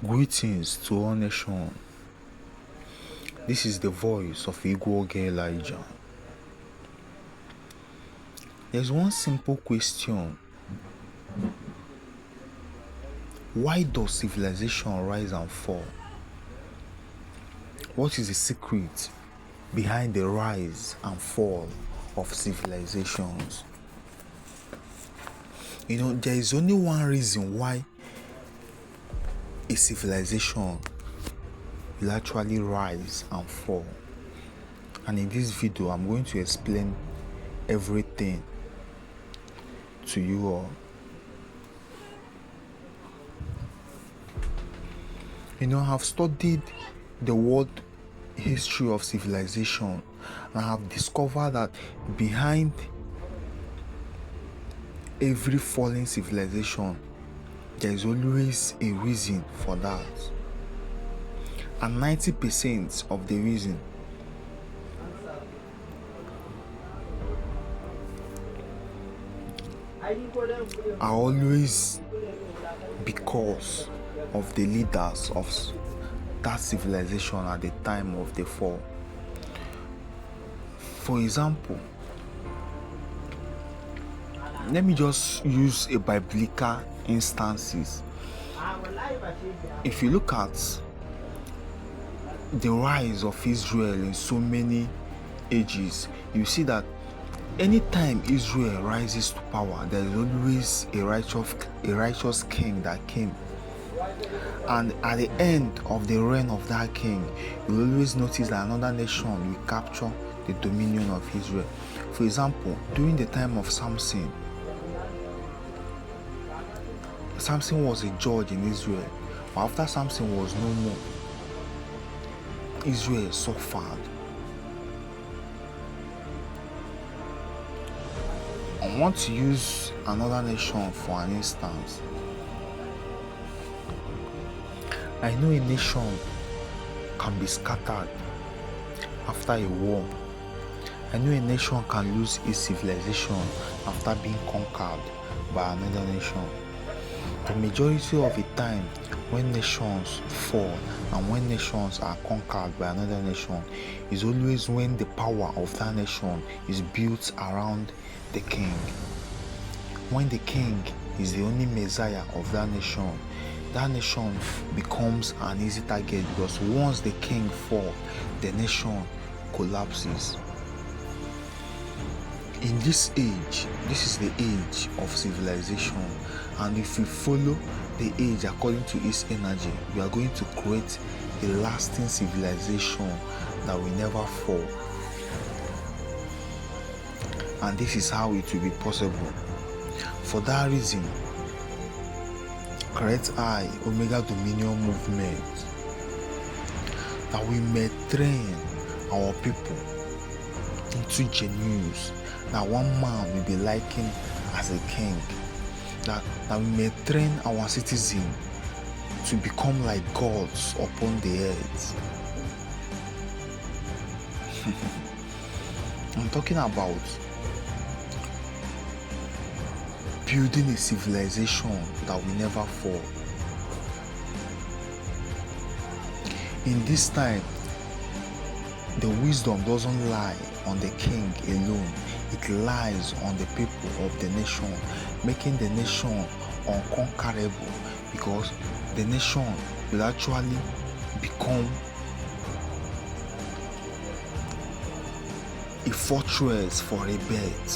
Greetings to all nation. This is the voice of Igwoge Elijah. There's one simple question. Why does civilization rise and fall? What is the secret behind the rise and fall of civilizations? There is only one reason why a civilization will actually rise and fall. And in this video, I'm going to explain everything to you all. I have studied the world history of civilization, and I have discovered that behind every fallen civilization, there is always a reason for that. And 90% of the reason are always because of the leaders of that civilization at the time of the fall. For example, let me just use a biblical instances. If you look at the rise of Israel in so many ages, you see that anytime Israel rises to power, there is always a righteous king that came. And at the end of the reign of that king, you will always notice that another nation will capture the dominion of Israel. For example, during the time of Samson was a judge in Israel, but after Samson was no more, Israel suffered. I want to use another nation for an instance. I know a nation can be scattered after a war. I know a nation can lose its civilization after being conquered by another nation. The majority of the time when nations fall and when nations are conquered by another nation is always when the power of that nation is built around the king. When the king is the only messiah of that nation becomes an easy target, because once the king falls, the nation collapses. In this age, this is the age of civilization, and if we follow the age according to its energy, we are going to create a lasting civilization that will never fall. And this is how it will be possible. For that reason, create Omega Dominion movement, that we may train our people into genius, that one man will be likened as a king, that we may train our citizens to become like gods upon the earth. I'm talking about building a civilization that will never fall. In this time, the wisdom doesn't lie on the king alone, it lies on the people of the nation, making the nation unconquerable, because the nation will actually become a fortress for a bird.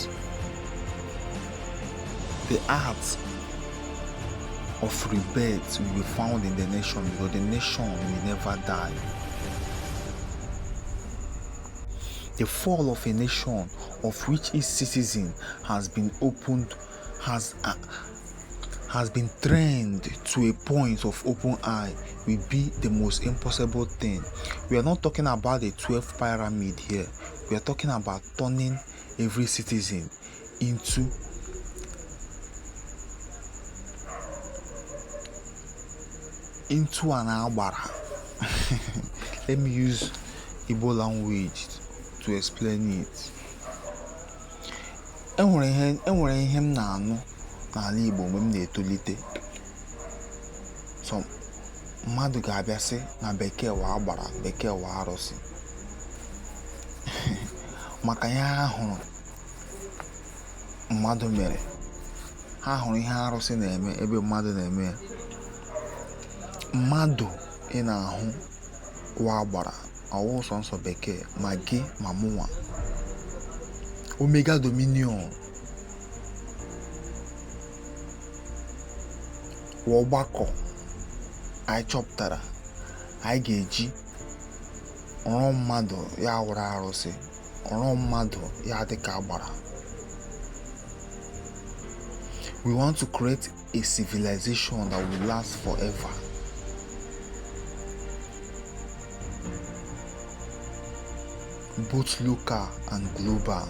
The art of rebirth will be found in the nation, because the nation will never die. The fall of a nation of which its citizen has been trained to a point of open eye will be the most impossible thing. We are not talking about the 12th pyramid here. We are talking about turning every citizen into an agbara. Let me use Igbo language to explain it. Enwere ihe m na-anụ n'ala Igbo mgbe m na-etolite. mmadụ ga-abịa sị na bekee wa agbara, bekee wa arụsị maka ihe ha hụrụ mmadụ mere. Ha hụrụ ihe arụsị na-eme ebe mmadụ na-eme ya. Mmadụ ị na-ahụ wa agbara ọwụ sọnsọ bekee, ma gị ma mụnwa. Omega Dominion wa ọgbakọ anyị chọpụtara anyị ga-eji rụọ mmadụ ya wụrụ arụsị, rụọ mmadụ ya dịka agbara. We want to create a civilization that will last forever. Both local and global.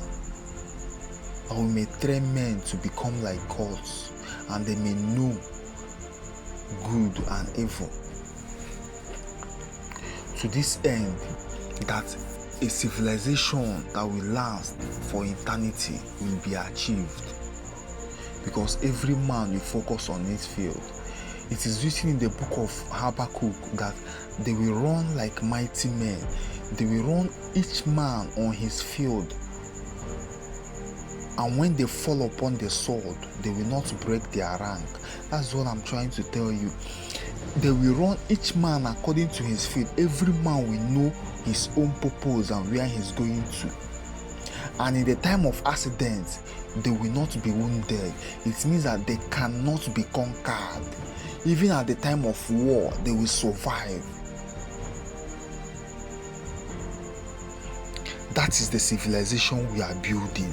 And we may train men to become like gods, and they may know good and evil. To this end, that a civilization that will last for eternity will be achieved. Because every man will focus on his field. It is written in the book of Habakkuk that they will run like mighty men. They will run each man on his field. And when they fall upon the sword, they will not break their rank. That's what I'm trying to tell you. They will run each man according to his field. Every man will know his own purpose and where he's going to. And in the time of accident, they will not be wounded. It means that they cannot be conquered. Even at the time of war, they will survive. That is the civilization we are building.